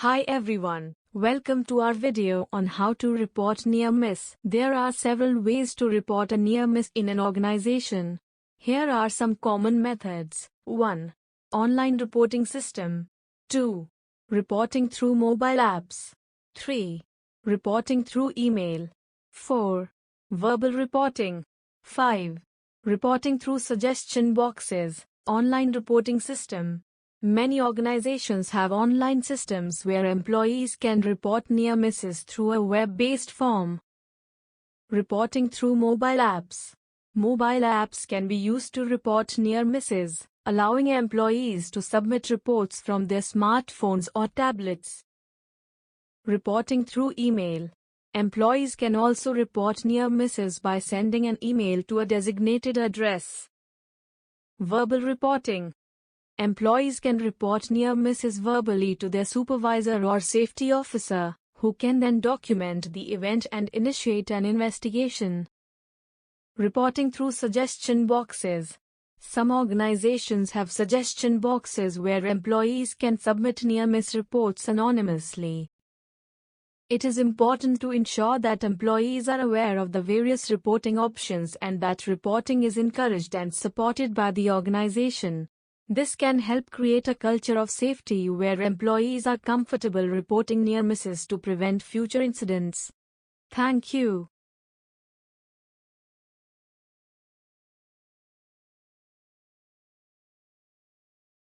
Hi everyone, welcome to our video on how to report near miss. There are several ways to report a near miss in an organization. Here are some common methods. 1. Online reporting system. 2. Reporting through mobile apps. 3. Reporting through email. 4. Verbal reporting. 5. Reporting through suggestion boxes. Online reporting system. Many organizations have online systems where employees can report near misses through a web-based form. Reporting through mobile apps. Mobile apps can be used to report near misses, allowing employees to submit reports from their smartphones or tablets. Reporting through email. Employees can also report near misses by sending an email to a designated address. Verbal reporting. Employees can report near misses verbally to their supervisor or safety officer, who can then document the event and initiate an investigation. Reporting through suggestion boxes. Some organizations have suggestion boxes where employees can submit near miss reports anonymously. It is important to ensure that employees are aware of the various reporting options and that reporting is encouraged and supported by the organization. This can help create a culture of safety where employees are comfortable reporting near misses to prevent future incidents. Thank you.